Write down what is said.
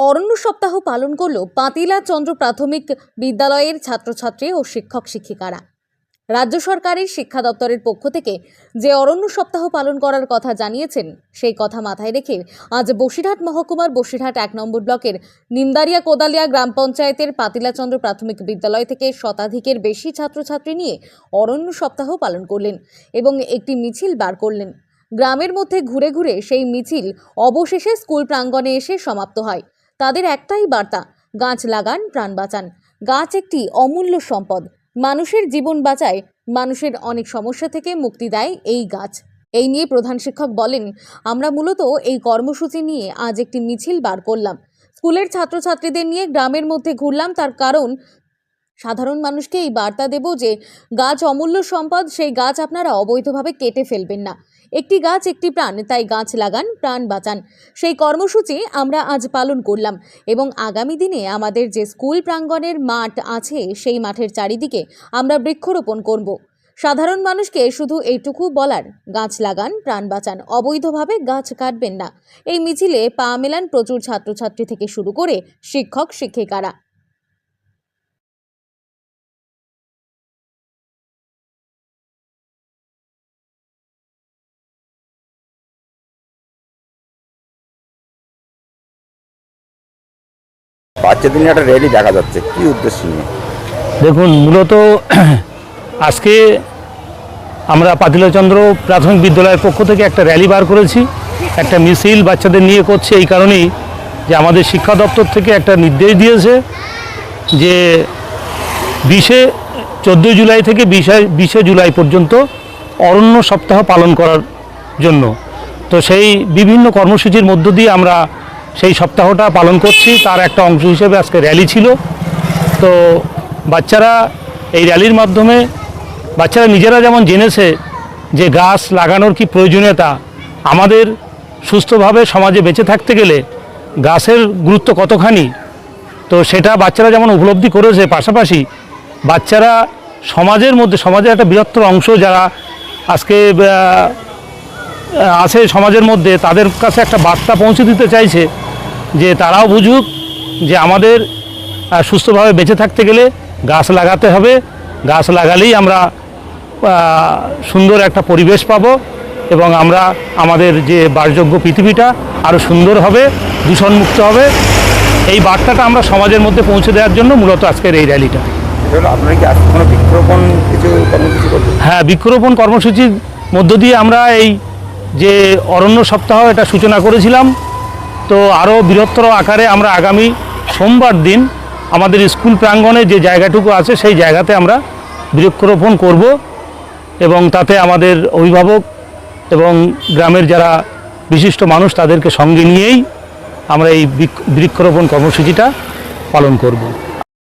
অরণ্য সপ্তাহ পালন করল পাতিলা চন্দ্র প্রাথমিক বিদ্যালয়ের ছাত্রছাত্রী ও শিক্ষক শিক্ষিকারা। রাজ্য সরকারের শিক্ষা দপ্তরের পক্ষ থেকে যে অরণ্য সপ্তাহ পালন করার কথা জানিয়েছেন, সেই কথা মাথায় রেখে আজ বসিরহাট মহকুমার বসিরহাট 1 নম্বর ব্লকের নিমদারিয়া কোদালিয়া গ্রাম পঞ্চায়েতের পাতিলা চন্দ্র প্রাথমিক বিদ্যালয় থেকে শতাধিকের বেশি ছাত্রছাত্রী নিয়ে অরণ্য সপ্তাহ পালন করলেন এবং একটি মিছিল বার করলেন। গ্রামের মধ্যে ঘুরে ঘুরে সেই মিছিল অবশেষে স্কুল প্রাঙ্গণে এসে সমাপ্ত হয়। তাদের একটাই বার্তা, গাছ লাগান, প্রাণ বাঁচান। গাছ একটি অমূল্য সম্পদ, মানুষের জীবন বাঁচায়, মানুষের অনেক সমস্যা থেকে মুক্তি দেয় এই গাছ। এই নিয়ে প্রধান শিক্ষক বলেন, আমরা মূলত এই কর্মসূচি নিয়ে আজ একটি মিছিল বার করলাম। স্কুলের ছাত্রছাত্রীদের নিয়ে গ্রামের মধ্যে ঘুরলাম, তার কারণ সাধারণ মানুষকে এই বার্তা দেব যে গাছ অমূল্য সম্পদ, সেই গাছ আপনারা অবৈধভাবে কেটে ফেলবেন না। একটি গাছ একটি প্রাণ, তাই গাছ লাগান, প্রাণ বাঁচান। সেই কর্মসূচি আমরা আজ পালন করলাম এবং আগামী দিনে আমাদের যে স্কুল প্রাঙ্গণের মাঠ আছে, সেই মাঠের চারিদিকে আমরা বৃক্ষরোপণ করব। সাধারণ মানুষকে শুধু এইটুকু বলার, গাছ লাগান, প্রাণ বাঁচান, অবৈধভাবে গাছ কাটবেন না। এই মিছিলে পা মেলান প্রচুর ছাত্রছাত্রী থেকে শুরু করে শিক্ষক শিক্ষিকারা। বাচ্চাদের নিয়ে একটা র্যালি দেখা যাচ্ছে, কি উদ্দেশ্য নিয়ে? দেখুন, মূলত আজকে আমরা পাতিলাচন্দ্র প্রাথমিক বিদ্যালয়ের পক্ষ থেকে একটা র্যালি বার করেছি। একটা মিছিল বাচ্চাদের নিয়ে করছে এই কারণেই যে আমাদের শিক্ষা দপ্তর থেকে একটা নির্দেশ দিয়েছে যে 14 জুলাই থেকে 20 জুলাই পর্যন্ত অরণ্য সপ্তাহ পালন করার জন্য। তো সেই বিভিন্ন কর্মসূচির মধ্য দিয়ে আমরা সেই সপ্তাহটা পালন করছি। তার একটা অংশ হিসেবে আজকে র্যালি ছিল। তো বাচ্চারা এই র্যালির মাধ্যমে বাচ্চারা নিজেরা যেমন জেনেছে যে গাছ লাগানোর কি প্রয়োজনীয়তা, আমাদের সুস্থভাবে সমাজে বেঁচে থাকতে গেলে গাছের গুরুত্ব কতখানি, তো সেটা বাচ্চারা যেমন উপলব্ধি করেছে, পাশাপাশি বাচ্চারা সমাজের একটা বৃহত্তর অংশ যারা আজকে আছে সমাজের মধ্যে, তাদের কাছে একটা বার্তা পৌঁছে দিতে চাইছে যে তারাও বুঝুক যে আমাদের সুস্থভাবে বেঁচে থাকতে গেলে গাছ লাগাতে হবে। গাছ লাগালেই আমরা সুন্দর একটা পরিবেশ পাব এবং আমরা আমাদের যে বাসযোগ্য পৃথিবীটা আরও সুন্দর হবে, দূষণমুক্ত হবে। এই বার্তাটা আমরা সমাজের মধ্যে পৌঁছে দেওয়ার জন্য মূলত আজকের এই র্যালিটা। আপনারা কি আজকে কোনো বৃক্ষরোপণ কিছু কর্মসূচি করছেন? হ্যাঁ, বৃক্ষরোপণ কর্মসূচির মধ্য দিয়ে আমরা এই যে অরণ্য সপ্তাহ এটা সূচনা করেছিলাম। তো আরও বৃহত্তর আকারে আমরা আগামী সোমবার দিন আমাদের স্কুল প্রাঙ্গণে যে জায়গাটুকু আছে সেই জায়গাতে আমরা বৃক্ষরোপণ করব এবং তাতে আমাদের অভিভাবক এবং গ্রামের যারা বিশিষ্ট মানুষ তাদেরকে সঙ্গে নিয়েই আমরা এই বৃক্ষরোপণ কর্মসূচিটা পালন করব।